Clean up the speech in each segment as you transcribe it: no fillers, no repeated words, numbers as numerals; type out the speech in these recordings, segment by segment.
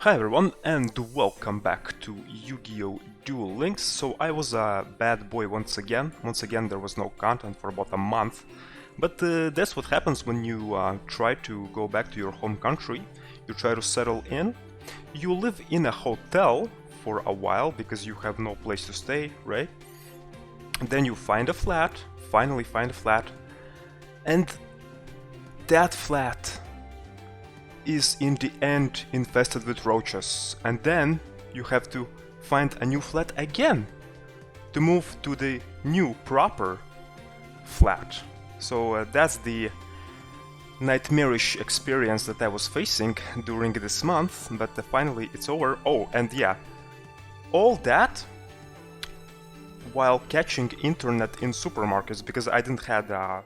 Hi everyone, and welcome back to Yu-Gi-Oh! Duel Links. So I was a bad boy once again. There was no content for about a month. But that's what happens when you try to go back to your home country. You try to settle in. You live in a hotel for a while because you have no place to stay, right? And then you find a flat, finally find a flat. And that flat is in the end infested with roaches, and then you have to find a new flat again to move to the new proper flat. So that's the nightmarish experience that I was facing during this month, but finally it's over. Oh, and yeah, all that while catching internet in supermarkets because I didn't have a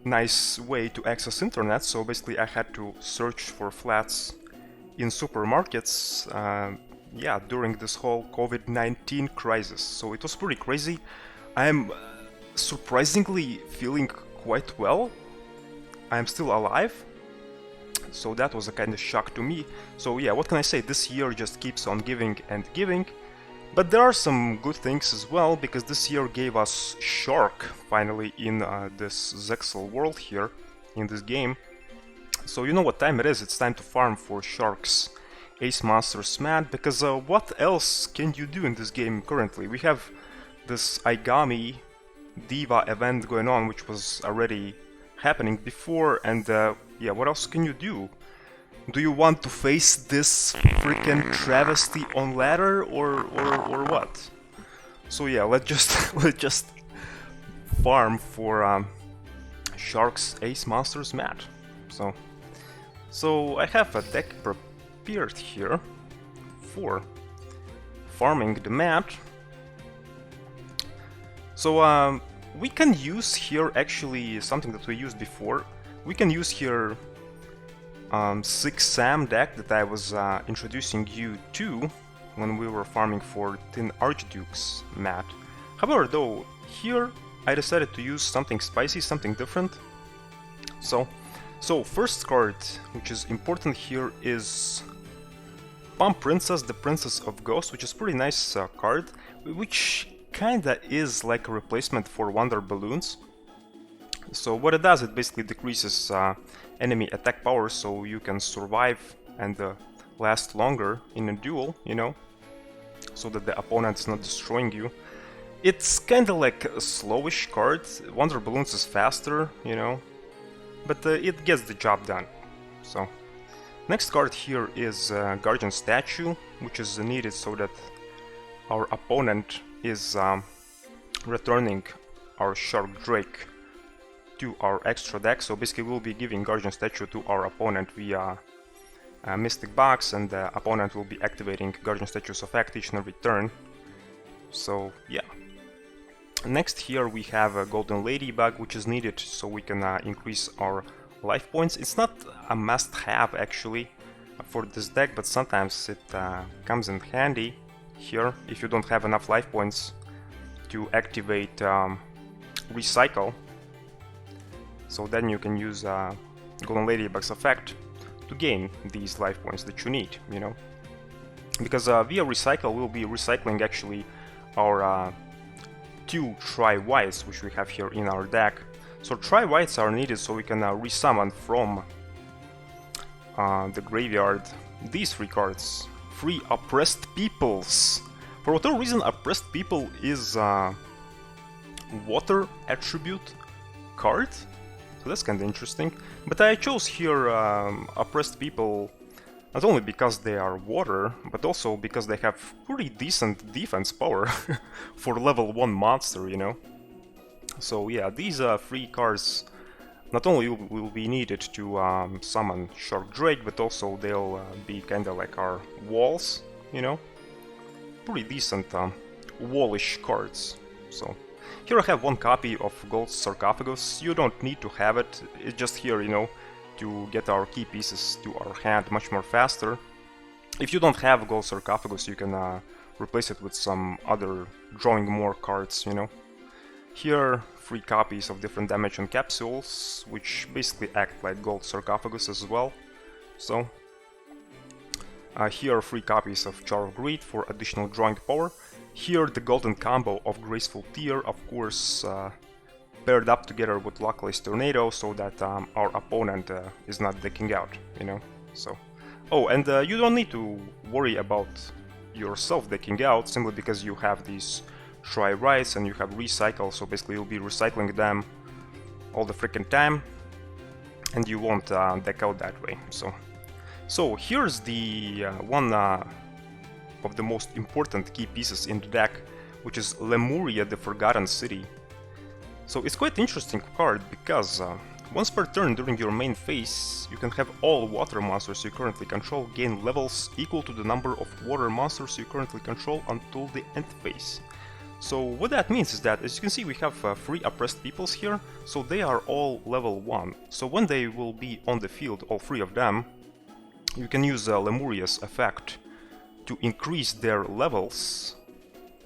nice way to access internet, so basically I had to search for flats in supermarkets yeah, during this whole COVID-19 crisis. So it was pretty crazy. I'm surprisingly feeling quite well. I'm still alive, so that was a kind of shock to me. So yeah, what can I say, this year just keeps on giving and giving. But there are some good things as well, because this year gave us Shark, finally, in this Zexal world here, in this game. So you know what time it is, it's time to farm for Shark's Ace Monsters Mad, because what else can you do in this game currently? We have this Aigami Diva event going on, which was already happening before, and yeah, what else can you do? Do you want to face this freaking travesty on ladder or what? So yeah, let's just farm for Shark's Ace Monsters Mat. So I have a deck prepared here for farming the mat. So we can use here actually something that we used before. We can use here 6 Sam deck that I was introducing you to when we were farming for Tin Archduke's mat. However, though, here I decided to use something spicy, something different. So first card, which is important here, is Palm Princess, the Princess of Ghosts, which is a pretty nice card, which kinda is like a replacement for Wonder Balloons. So what it does, it basically decreases enemy attack power, so you can survive and last longer in a duel, you know, so that the opponent is not destroying you. It's kinda like a slowish card. Wonder Balloons is faster, you know, but it gets the job done. So next card here is Guardian Statue, which is needed so that our opponent is returning our Shark Drake to our extra deck. So basically we'll be giving Guardian Statue to our opponent via Mystic Box, and the opponent will be activating Guardian Statue's effect each and every turn. So yeah. Next here we have a Golden Ladybug, which is needed so we can increase our life points. It's not a must-have actually for this deck, but sometimes it comes in handy here if you don't have enough life points to activate Recycle. So then you can use Golden Ladybug's effect to gain these life points that you need, you know. Because via Recycle we'll be recycling actually our 2 Tri-Whites, which we have here in our deck. So Tri-Whites are needed so we can resummon from the graveyard these 3 cards. 3 Oppressed Peoples. For whatever reason, Oppressed People is a water attribute card. So that's kind of interesting. But I chose here Oppressed People not only because they are water, but also because they have pretty decent defense power for level 1 monster, you know. So yeah, these 3 cards not only will be needed to summon Shark Drake, but also they'll be kind of like our walls, you know. Pretty decent wallish cards. So here I have 1 copy of Gold Sarcophagus. You don't need to have it, it's just here, you know, to get our key pieces to our hand much more faster. If you don't have Gold Sarcophagus, you can replace it with some other drawing more cards, you know. Here, 3 copies of different damage and capsules, which basically act like Gold Sarcophagus as well. So, Here are 3 copies of Jar of Greed for additional drawing power. Here the golden combo of Graceful Tear, of course, paired up together with Luckless Tornado so that our opponent is not decking out, you know. So, oh, and you don't need to worry about yourself decking out simply because you have these Try Rights and you have Recycle, so basically you'll be recycling them all the freaking time and you won't deck out that way. So here's the one of the most important key pieces in the deck, which is Lemuria, the Forgotten City. So it's quite interesting card because once per turn during your main phase, you can have all water monsters you currently control gain levels equal to the number of water monsters you currently control until the end phase. So what that means is that, as you can see, we have 3 oppressed peoples here, so they are all level 1. So when they will be on the field, all 3 of them, you can use Lemuria's effect to increase their levels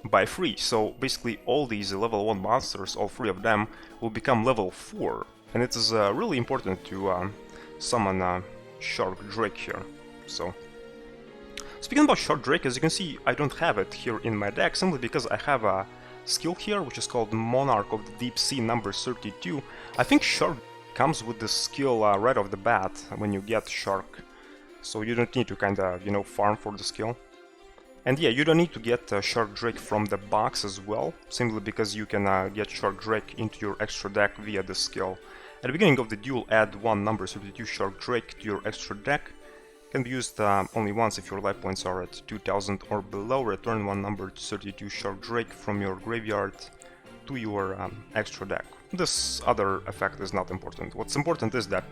by 3. So basically all these level 1 monsters, all 3 of them, will become level 4. And it is really important to summon Shark Drake here. So, speaking about Shark Drake, as you can see, I don't have it here in my deck simply because I have a skill here which is called Monarch of the Deep Sea number 32. I think Shark comes with the skill right off the bat when you get Shark. So you don't need to kinda, you know, farm for the skill. And yeah, you don't need to get Shark Drake from the box as well, simply because you can get Shark Drake into your extra deck via the skill. At the beginning of the duel, add 1 number 32 Shark Drake to your extra deck. Can be used only once if your life points are at 2000 or below. Return 1 number 32 Shark Drake from your graveyard to your extra deck. This other effect is not important. What's important is that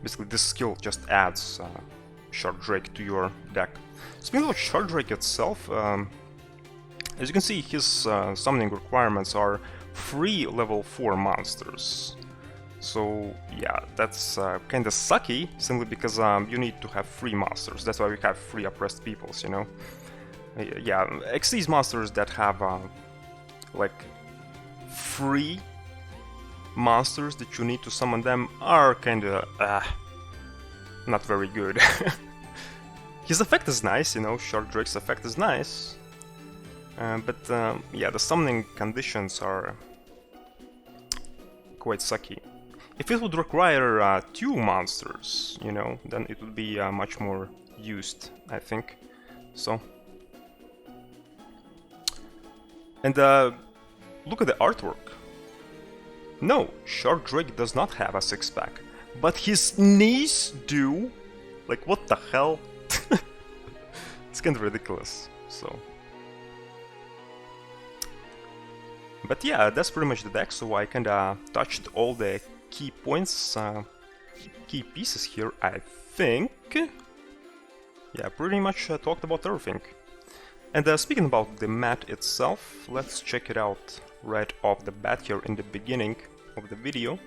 basically this skill just adds Shark Drake to your deck. Speaking of Shark Drake itself, as you can see, his summoning requirements are 3 level 4 monsters. So yeah, that's kinda sucky, simply because you need to have 3 monsters. That's why we have 3 oppressed peoples, you know? Yeah, Xyz monsters that have like 3 monsters that you need to summon them are kinda not very good. His effect is nice, you know, Shark Drake's effect is nice, but yeah, the summoning conditions are quite sucky. If it would require 2 monsters, you know, then it would be much more used, I think. So, and look at the artwork. No, Shark Drake does not have a 6-pack, but his knees do. Like, what the hell? It's kind of ridiculous. So, but yeah, that's pretty much the deck. So I kinda touched all the key points, key pieces here, I think. Yeah, pretty much talked about everything. And speaking about the mat itself, let's check it out right off the bat here in the beginning of the video.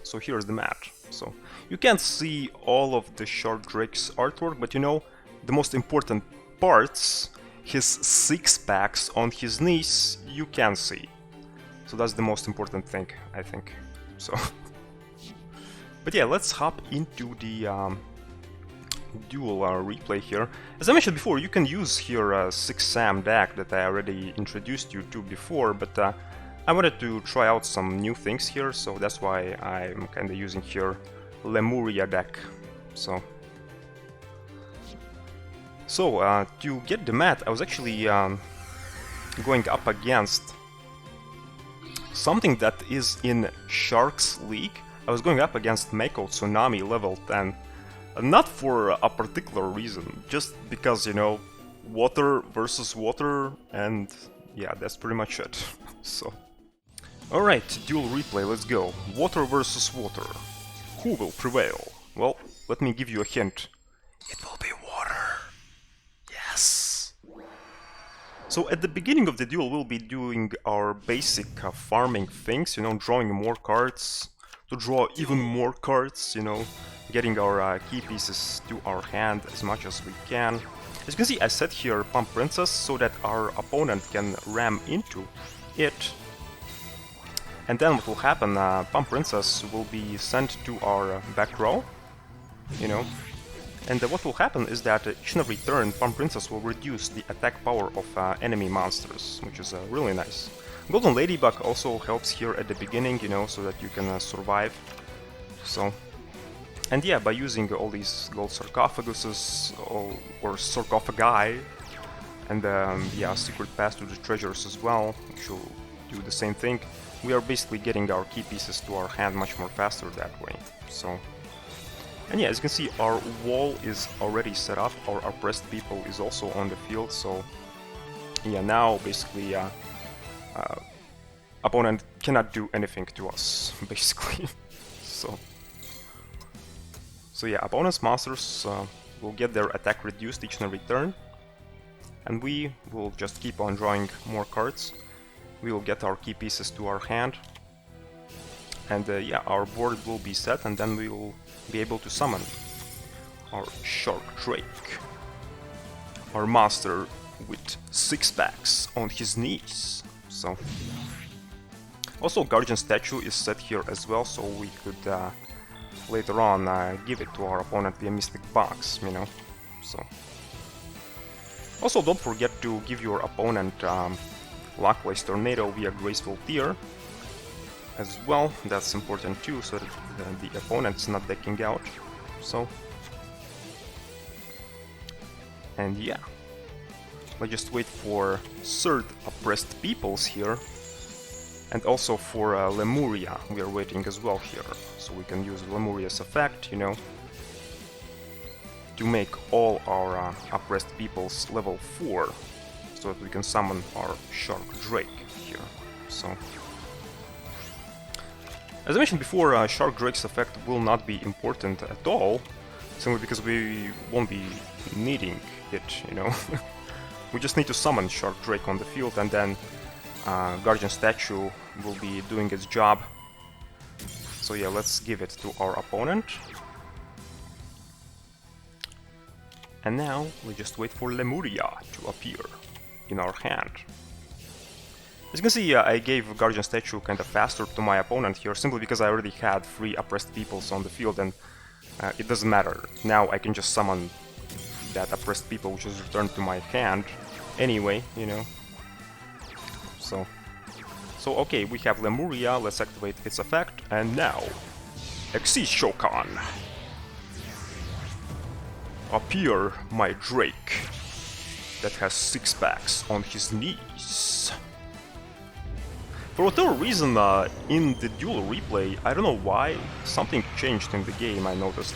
So here's the mat. So you can't see all of the Shark Drake's artwork, but you know, the most important parts, his 6-packs on his knees, you can see. So that's the most important thing, I think. So, but yeah, let's hop into the duel replay here. As I mentioned before, you can use here a 6-Sam deck that I already introduced you to before, but I wanted to try out some new things here, so that's why I'm kinda using here Lemuria deck. So to get the mat, I was actually going up against something that is in Shark's League. I was going up against Mako Tsunami level 10. Not for a particular reason, just because, you know, water versus water, and yeah, that's pretty much it. So, alright, duel replay, let's go. Water versus water. Who will prevail? Well, let me give you a hint. It will be water. Yes. So at the beginning of the duel, we'll be doing our basic farming things, you know, drawing more cards, to draw even more cards, you know, getting our key pieces to our hand as much as we can. As you can see, I set here Pump Princess so that our opponent can ram into it. And then what will happen, Pump Princess will be sent to our back row, you know, And what will happen is that each and every turn, Palm Princess will reduce the attack power of enemy monsters, which is really nice. Golden Ladybug also helps here at the beginning, you know, so that you can survive. So, and yeah, by using all these gold sarcophaguses or sarcophagi, and yeah, secret pass to the treasures as well, which will do the same thing, we are basically getting our key pieces to our hand much more faster that way. So, and yeah, as you can see, our wall is already set up, our oppressed people is also on the field, so yeah, now basically opponent cannot do anything to us, basically. So yeah, opponent's monsters will get their attack reduced each and every turn, and we will just keep on drawing more cards. We will get our key pieces to our hand, and yeah, our board will be set, and then we will be able to summon our Shark Drake, our monster with 6-packs on his knees. So, also Guardian Statue is set here as well, so we could later on give it to our opponent via Mystic Box, you know. So, also don't forget to give your opponent Lockwise Tornado via Graceful Tear as well. That's important too, so that the opponent's not decking out. So, and yeah, let's just wait for third oppressed peoples here, and also for Lemuria we are waiting as well here, so we can use Lemuria's effect, you know, to make all our oppressed peoples level 4, so that we can summon our Shark Drake here. So, as I mentioned before, Shark Drake's effect will not be important at all, simply because we won't be needing it, you know. We just need to summon Shark Drake on the field, and then Guardian Statue will be doing its job. So yeah, let's give it to our opponent. And now we just wait for Lemuria to appear in our hand. As you can see, I gave Guardian Statue kind of faster to my opponent here, simply because I already had 3 oppressed peoples on the field, and it doesn't matter. Now I can just summon that oppressed people, which is returned to my hand anyway, you know. So okay, we have Lemuria, let's activate its effect, and now, Exceed Shokan! Appear, my Drake, that has 6-packs on his knees. For whatever reason, in the Duel replay, I don't know why, something changed in the game, I noticed.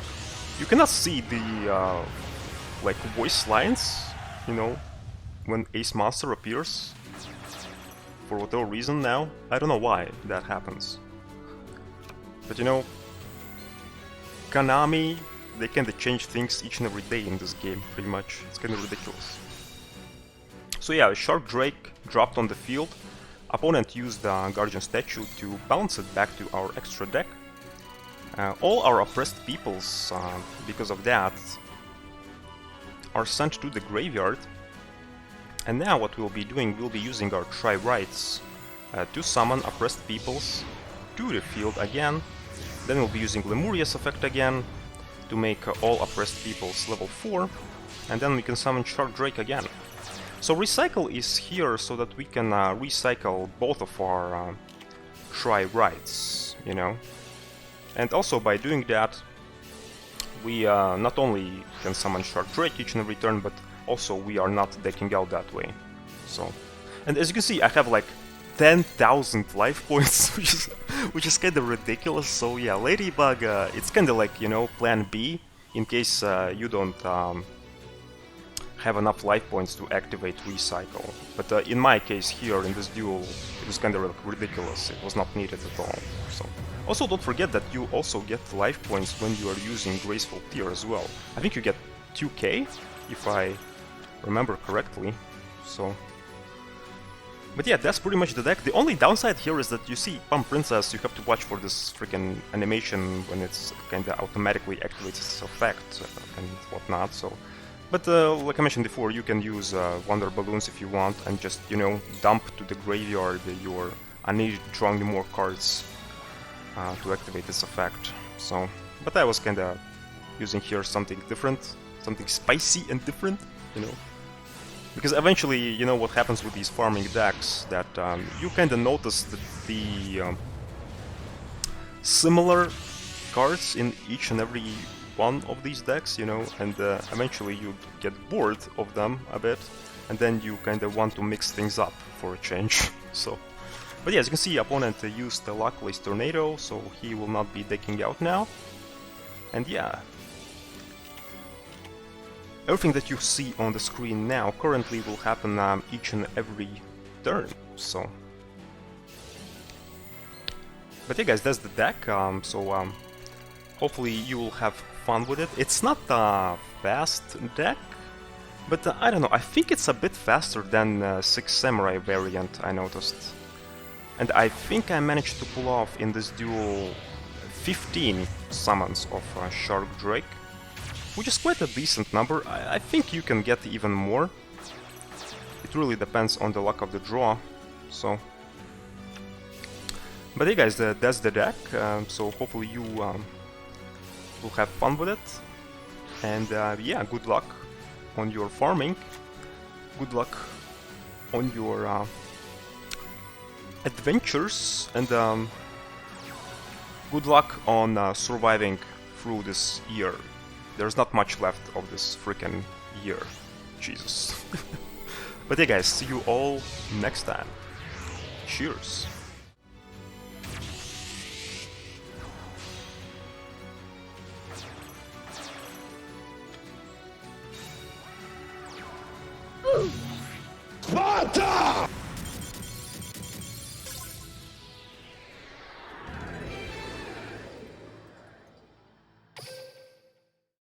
You cannot see the, like, voice lines, you know, when Ace Monster appears. For whatever reason now, I don't know why that happens. But you know, Konami, they kinda change things each and every day in this game, pretty much. It's kinda ridiculous. So yeah, Shark Drake dropped on the field. Opponent used the Guardian Statue to bounce it back to our extra deck. All our oppressed peoples, because of that, are sent to the graveyard. And now what we'll be doing, we'll be using our Tri-Rights to summon oppressed peoples to the field again. Then we'll be using Lemuria's effect again to make all oppressed peoples level 4. And then we can summon Shark Drake again. So Recycle is here so that we can recycle both of our Tri-Rights, you know. And also by doing that, we not only can summon Shark Drake each and every turn, but also we are not decking out that way. So, and as you can see, I have like 10,000 life points, which is kind of ridiculous. So yeah, Ladybug, it's kind of like, you know, plan B in case you don't have enough life points to activate Recycle. But in my case here in this duel, it was kind of ridiculous. It was not needed at all. So, also don't forget that you also get life points when you are using Graceful Tear as well. I think you get 2k if I remember correctly. So, but yeah, that's pretty much the deck. The only downside here is that you see Palm Princess, you have to watch for this freaking animation when it's kinda automatically activates its effect and whatnot, so... But like I mentioned before, you can use Wonder Balloons if you want, and just, you know, dump to the graveyard your unneeded drawing more cards to activate this effect. So, but I was kinda using here something different, something spicy and different, you know. Because eventually, you know what happens with these farming decks, that you kind of notice that the similar cards in each and every one of these decks, you know, and eventually you get bored of them a bit, and then you kind of want to mix things up for a change. So, but yeah, as you can see, opponent used the Luckless Tornado, so he will not be decking out now. And yeah, everything that you see on the screen now currently will happen each and every turn, so... But yeah guys, that's the deck, hopefully you will have fun with it. It's not a fast deck, but I don't know, I think it's a bit faster than 6 Samurai variant, I noticed. And I think I managed to pull off in this duel 15 summons of Shark Drake, which is quite a decent number. I think you can get even more. It really depends on the luck of the draw, so... But hey guys, that's the deck, so hopefully you will have fun with it. And yeah, good luck on your farming, good luck on your adventures, and good luck on surviving through this year. There's not much left of this freaking year. Jesus. But hey guys, see you all next time. Cheers.